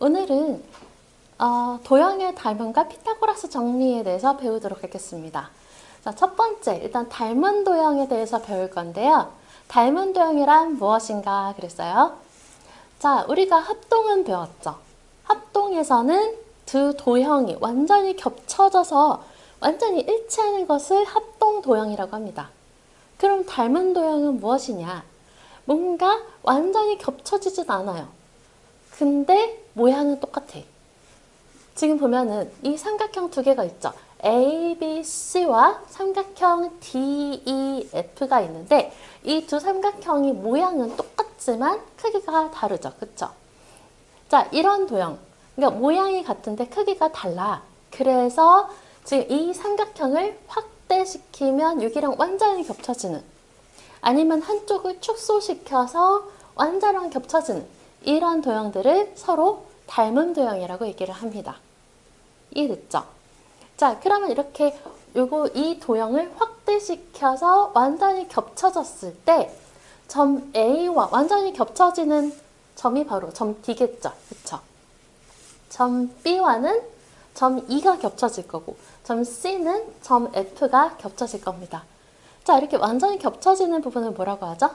오늘은 도형의 닮음과 피타고라스 정리에 대해서 배우도록 하겠습니다. 자, 첫 번째, 일단 닮은 도형에 대해서 배울 건데요. 닮은 도형이란 무엇인가 그랬어요. 자, 우리가 합동은 배웠죠. 합동에서는 두 도형이 완전히 겹쳐져서 완전히 일치하는 것을 합동 도형이라고 합니다. 그럼 닮은 도형은 무엇이냐? 뭔가 완전히 겹쳐지진 않아요. 근데 모양은 똑같아. 지금 보면은 이 삼각형 두 개가 있죠. A, B, C와 삼각형 D, E, F가 있는데 이 두 삼각형이 모양은 똑같지만 크기가 다르죠. 그쵸? 자, 이런 도형. 그러니까 모양이 같은데 크기가 달라. 그래서 지금 이 삼각형을 확대시키면 여기랑 완전히 겹쳐지는, 아니면 한쪽을 축소시켜서 완전히 겹쳐지는 이런 도형들을 서로 닮은 도형이라고 얘기를 합니다. 이해됐죠? 자, 그러면 이렇게 이 도형을 확대시켜서 완전히 겹쳐졌을 때 점 A와 완전히 겹쳐지는 점이 바로 점 D겠죠? 그쵸? 점 B와는 점 E가 겹쳐질 거고 점 C는 점 F가 겹쳐질 겁니다. 자, 이렇게 완전히 겹쳐지는 부분을 뭐라고 하죠?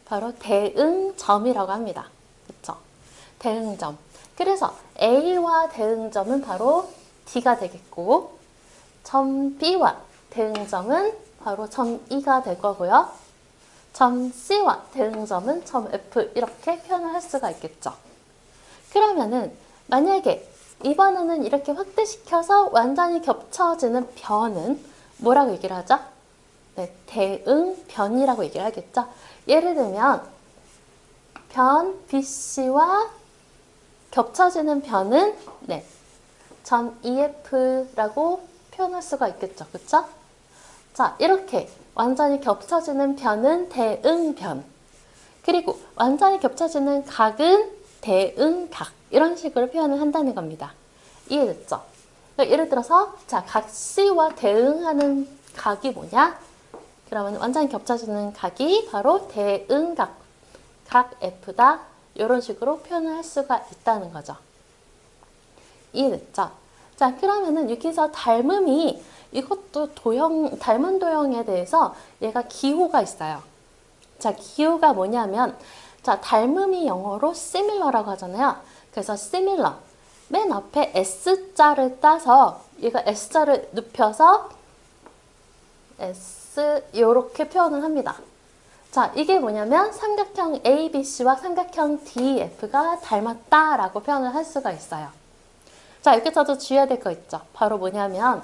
바로 대응점이라고 합니다. 그쵸? 대응점. 그래서 A와 대응점은 바로 D가 되겠고, 점 B와 대응점은 바로 점 E가 될 거고요. 점 C와 대응점은 점 F, 이렇게 표현을 할 수가 있겠죠. 그러면은 만약에 이번에는 이렇게 확대시켜서 완전히 겹쳐지는 변은 뭐라고 얘기를 하죠? 네, 대응변이라고 얘기를 하겠죠. 예를 들면 변 BC와 겹쳐지는 변은 점 EF라고 표현할 수가 있겠죠. 그쵸? 자, 이렇게 완전히 겹쳐지는 변은 대응변, 그리고 완전히 겹쳐지는 각은 대응각, 이런 식으로 표현을 한다는 겁니다. 이해됐죠? 예를 들어서 자, 각 C와 대응하는 각이 뭐냐? 그러면 완전히 겹쳐지는 각이 바로 대응각, 각 F다. 이런 식으로 표현을 할 수가 있다는 거죠. 이해됐죠? 자, 그러면은 여기서 닮음이, 이것도 닮은 도형에 대해서 얘가 기호가 있어요. 자, 기호가 뭐냐면, 자, 닮음이 영어로 similar라고 하잖아요. 그래서 similar, 맨 앞에 S자를 따서 얘가 S자를 눕혀서 S, 이렇게 표현을 합니다. 자, 이게 뭐냐면 삼각형 ABC와 삼각형 DF가 닮았다라고 표현을 할 수가 있어요. 자, 여기서도 주의해야 될 거 있죠. 바로 뭐냐면,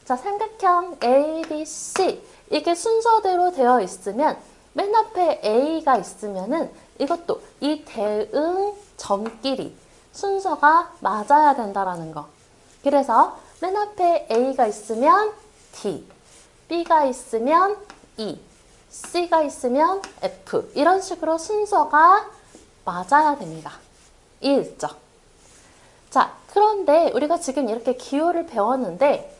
자, 삼각형 ABC, 이게 순서대로 되어 있으면 맨 앞에 A가 있으면은 이것도 이 대응점끼리 순서가 맞아야 된다라는 거. 그래서 맨 앞에 A가 있으면 D, B가 있으면 E, C가 있으면 F, 이런 식으로 순서가 맞아야 됩니다. 이해됐죠? 자, 그런데 우리가 지금 이렇게 기호를 배웠는데,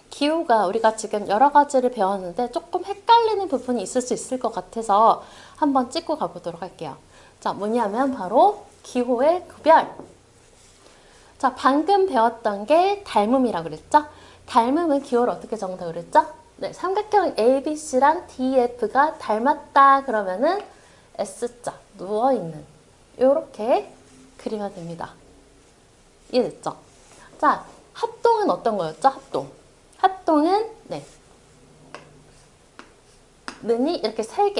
기호가 우리가 지금 여러 가지를 배웠는데 조금 헷갈리는 부분이 있을 수 있을 것 같아서 한번 찍고 가보도록 할게요. 자, 뭐냐면 바로 기호의 구별. 자, 방금 배웠던 게 닮음이라고 그랬죠? 닮음은 기호를 어떻게 적는다고 그랬죠? 네, 삼각형 ABC랑 DF가 닮았다 그러면은 S자, 누워있는, 이렇게 그리면 됩니다. 이해됐죠? 자, 합동은 어떤 거였죠? 합동은 는이 이렇게 세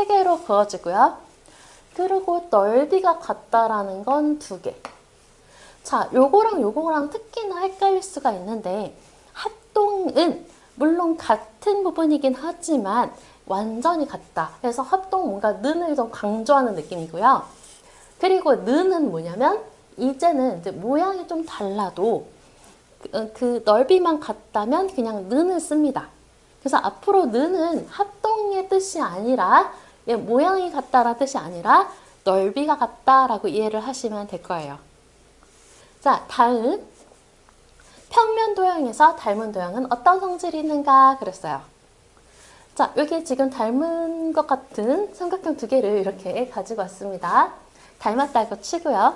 개로 그어지고요. 그리고 넓이가 같다라는 건 2개. 자, 요거랑 특히나 헷갈릴 수가 있는데, 합동은 물론 같은 부분이긴 하지만 완전히 같다. 그래서 합동, 뭔가 는을 좀 강조하는 느낌이고요. 그리고 는은 뭐냐면 이제는 이제 모양이 좀 달라도 그 넓이만 같다면 그냥 는을 씁니다. 그래서 앞으로 는은 합동의 뜻이 아니라, 모양이 같다라는 뜻이 아니라 넓이가 같다라고 이해를 하시면 될 거예요. 자, 다음 평면 도형에서 닮은 도형은 어떤 성질이 있는가 그랬어요. 자, 여기 지금 닮은 것 같은 삼각형 2개를 이렇게 가지고 왔습니다. 닮았다고 치고요.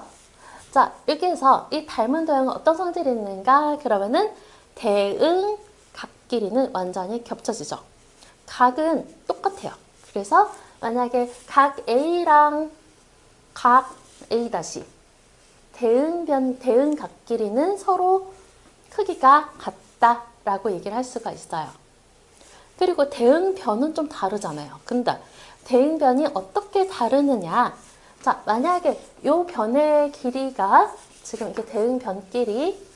자, 여기에서 이 닮은 도형은 어떤 성질이 있는가? 그러면은 대응, 각 길이는 완전히 겹쳐지죠. 각은 똑같아요. 그래서 만약에 각 A랑 각 A 다시 대응 각 길이는 서로 크기가 같다라고 얘기를 할 수가 있어요. 그리고 대응변은 좀 다르잖아요. 근데 대응변이 어떻게 다르느냐? 자, 만약에 이 변의 길이가 지금 이게 대응변끼리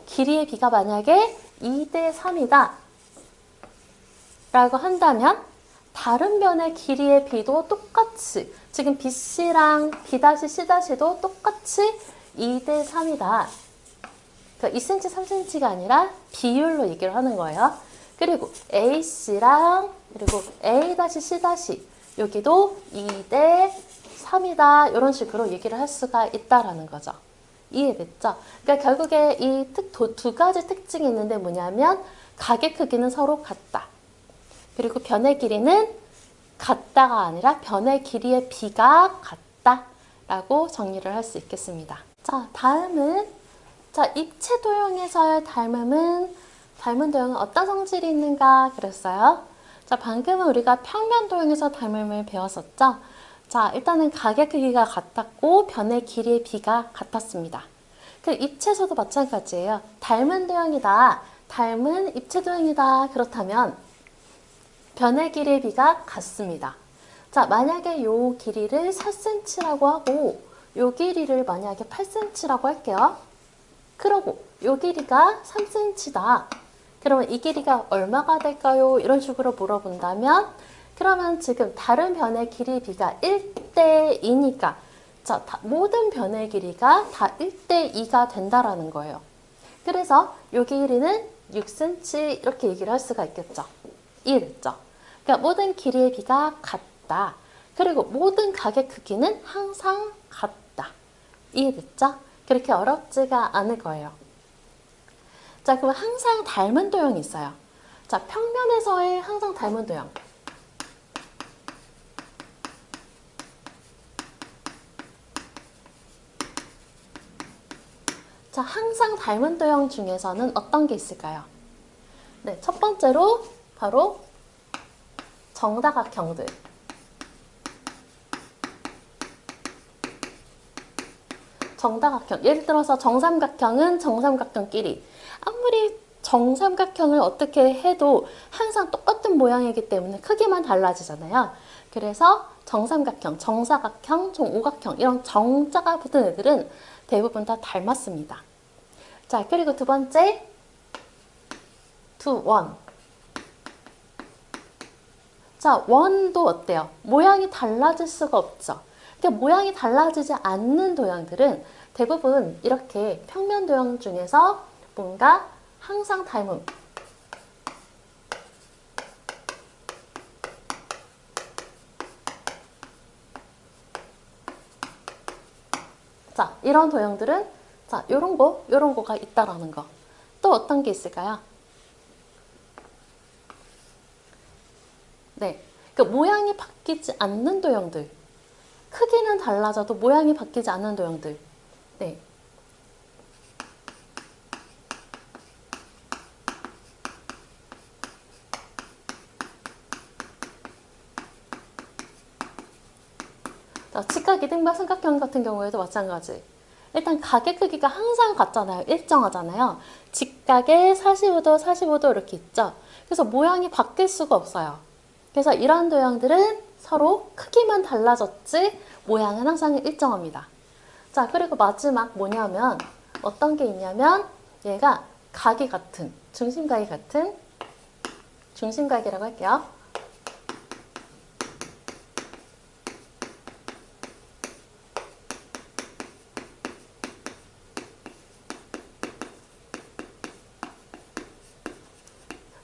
길이의 비가 만약에 2대 3이다 라고 한다면 다른 변의 길이의 비도 똑같이 지금 BC랑 B-C-도 똑같이 2대 3이다. 그러니까 2cm, 3cm가 아니라 비율로 얘기를 하는 거예요. 그리고 AC랑 그리고 A-C- 여기도 2대 3이다. 이런 식으로 얘기를 할 수가 있다라는 거죠. 이해됐죠? 그러니까 결국에 이 두 가지 특징이 있는데 뭐냐면 각의 크기는 서로 같다. 그리고 변의 길이는 같다가 아니라 변의 길이의 비가 같다라고 정리를 할 수 있겠습니다. 자, 다음은 입체 도형에서의 닮은 도형은 어떤 성질이 있는가 그랬어요. 자, 방금은 우리가 평면 도형에서 닮음을 배웠었죠. 자, 일단은 각의 크기가 같았고 변의 길이의 비가 같았습니다. 그 입체에서도 마찬가지예요. 닮은 도형이다. 닮은 입체 도형이다. 그렇다면 변의 길이의 비가 같습니다. 자, 만약에 요 길이를 4cm라고 하고 요 길이를 만약에 8cm라고 할게요. 그러고 요 길이가 3cm다. 그러면 이 길이가 얼마가 될까요? 이런 식으로 물어본다면 그러면 지금 다른 변의 길이 비가 1대 2니까 자, 모든 변의 길이가 다 1대 2가 된다라는 거예요. 그래서 요 길이는 6cm 이렇게 얘기를 할 수가 있겠죠. 이해됐죠? 그러니까 모든 길이의 비가 같다. 그리고 모든 각의 크기는 항상 같다. 이해됐죠? 그렇게 어렵지가 않을 거예요. 자, 그럼 항상 닮은 도형이 있어요. 자, 평면에서의 항상 닮은 도형. 자, 항상 닮은 도형 중에서는 어떤 게 있을까요? 네, 첫 번째로 바로 정다각형들. 정다각형. 예를 들어서 정삼각형은 정삼각형끼리 아무리 정삼각형을 어떻게 해도 항상 똑같은 모양이기 때문에 크기만 달라지잖아요. 그래서 정삼각형, 정사각형, 정오각형 이런 정자가 붙은 애들은 대부분 다 닮았습니다. 자, 그리고 두 번째 원. 자, 원도 어때요? 모양이 달라질 수가 없죠. 그러니까 모양이 달라지지 않는 도형들은 대부분 이렇게 평면 도형 중에서 뭔가 항상 닮음. 자, 이런 도형들은 자, 요런 거가 있다라는 거. 또 어떤 게 있을까요? 네. 그 모양이 바뀌지 않는 도형들. 크기는 달라져도 모양이 바뀌지 않는 도형들. 네. 자, 직각, 이등변, 삼각형 같은 경우에도 마찬가지. 일단 각의 크기가 항상 같잖아요. 일정하잖아요. 직각에 45도, 45도 이렇게 있죠. 그래서 모양이 바뀔 수가 없어요. 그래서 이런 도형들은 서로 크기만 달라졌지 모양은 항상 일정합니다. 자, 그리고 마지막 뭐냐면 어떤 게 있냐면 얘가 각이 같은, 중심각이 같은 중심각이라고 할게요.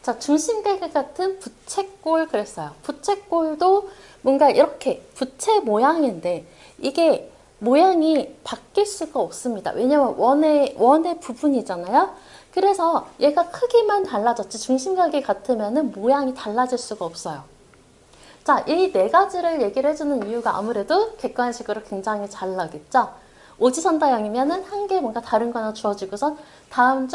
자, 중심각 같은 부채꼴 그랬어요. 부채꼴도 뭔가 이렇게 부채 모양인데 이게 모양이 바뀔 수가 없습니다. 왜냐면 원의 부분이잖아요. 그래서 얘가 크기만 달라졌지 중심각이 같으면 모양이 달라질 수가 없어요. 자, 이 네 가지를 얘기를 해주는 이유가 아무래도 객관식으로 굉장히 잘 나겠죠. 오지선다형이면은 한 개 뭔가 다른 거 하나 주어지고선 다음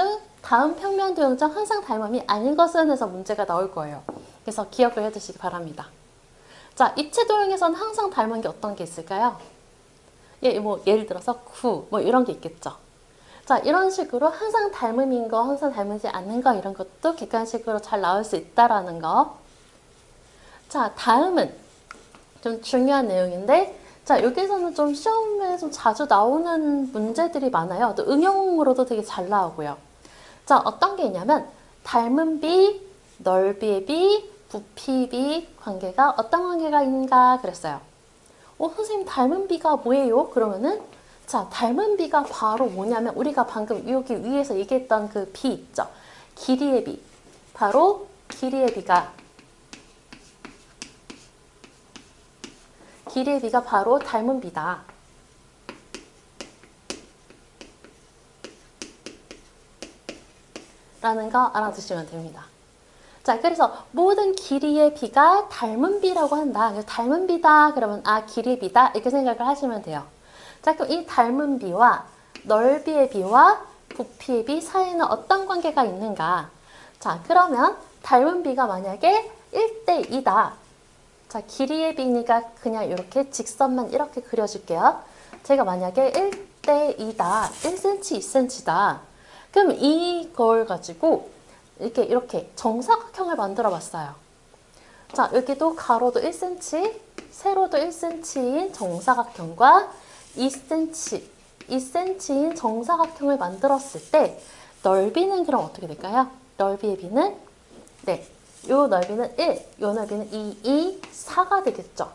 평면 도형 중 항상 닮음이 아닌 것은 해서 문제가 나올 거예요. 그래서 기억을 해두시기 바랍니다. 자, 입체 도형에서는 항상 닮은 게 어떤 게 있을까요? 예를 들어서 9, 뭐 이런 게 있겠죠. 자, 이런 식으로 항상 닮음인 거, 항상 닮지 않는 거 이런 것도 객관식으로 잘 나올 수 있다라는 거. 자, 다음은 좀 중요한 내용인데, 자, 여기서는 좀 시험에 좀 자주 나오는 문제들이 많아요. 또 응용으로도 되게 잘 나오고요. 자, 어떤 게 있냐면 닮은 비, 넓이의 비, 부피 비 관계가 어떤 관계가 있는가 그랬어요. 선생님 닮은 비가 뭐예요? 그러면은 자, 닮은 비가 바로 뭐냐면 우리가 방금 여기 위에서 얘기했던 그 비 있죠? 길이의 비. 바로 길이의 비가 바로 닮은 비다. 라는 거 알아두시면 됩니다. 자, 그래서 모든 길이의 비가 닮은 비라고 한다. 그래서 닮은 비다 그러면 길이의 비다 이렇게 생각을 하시면 돼요. 자, 그럼 이 닮은 비와 넓이의 비와 부피의 비 사이에는 어떤 관계가 있는가? 자, 그러면 닮은 비가 만약에 1대2다. 자, 길이의 비니까 그냥 이렇게 직선만 이렇게 그려줄게요. 제가 만약에 1대2다. 1cm, 2cm다. 그럼 이걸 가지고 이렇게 정사각형을 만들어 봤어요. 자, 여기도 가로도 1cm, 세로도 1cm인 정사각형과 2cm인 정사각형을 만들었을 때 넓이는 그럼 어떻게 될까요? 넓이의 비는 요 넓이는 1, 요 넓이는 2, 4가 되겠죠.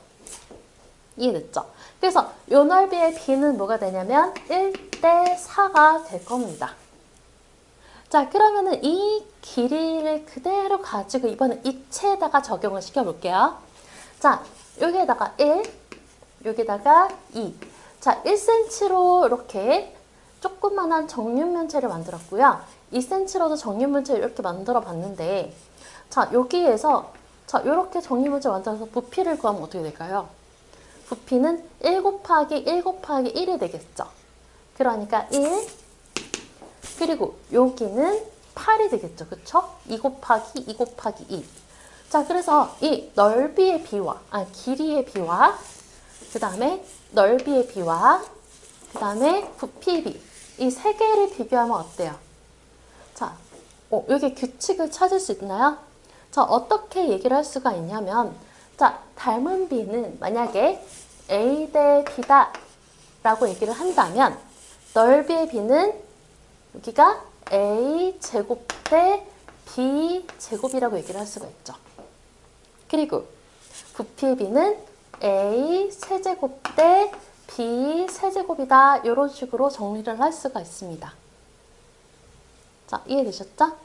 이해됐죠? 그래서 요 넓이의 비는 뭐가 되냐면 1대4가 될 겁니다. 자, 그러면은 이 길이를 그대로 가지고 이번에 입체에다가 적용을 시켜볼게요. 자, 여기에다가 1, 여기다가 2. 자, 1cm로 이렇게 조그만한 정육면체를 만들었고요. 2cm로도 정육면체를 이렇게 만들어 봤는데, 자, 여기에서 이렇게 정육면체 만들어서 부피를 구하면 어떻게 될까요? 부피는 1 곱하기 1 곱하기 1이 되겠죠. 그러니까 1, 그리고 여기는 8이 되겠죠. 그쵸? 2 곱하기 2 곱하기 2. 자, 그래서 이 넓이의 비와, 길이의 비와, 그 다음에 넓이의 비와, 그 다음에 부피의 비. 이 세 개를 비교하면 어때요? 자, 여기 규칙을 찾을 수 있나요? 자, 어떻게 얘기를 할 수가 있냐면, 자, 닮은 비는 만약에 A 대 B다 라고 얘기를 한다면, 넓이의 비는 여기가 A 제곱 대 B 제곱이라고 얘기를 할 수가 있죠. 그리고 부피의 비는 A 세제곱 대 B 세제곱이다. 이런 식으로 정리를 할 수가 있습니다. 자, 이해되셨죠?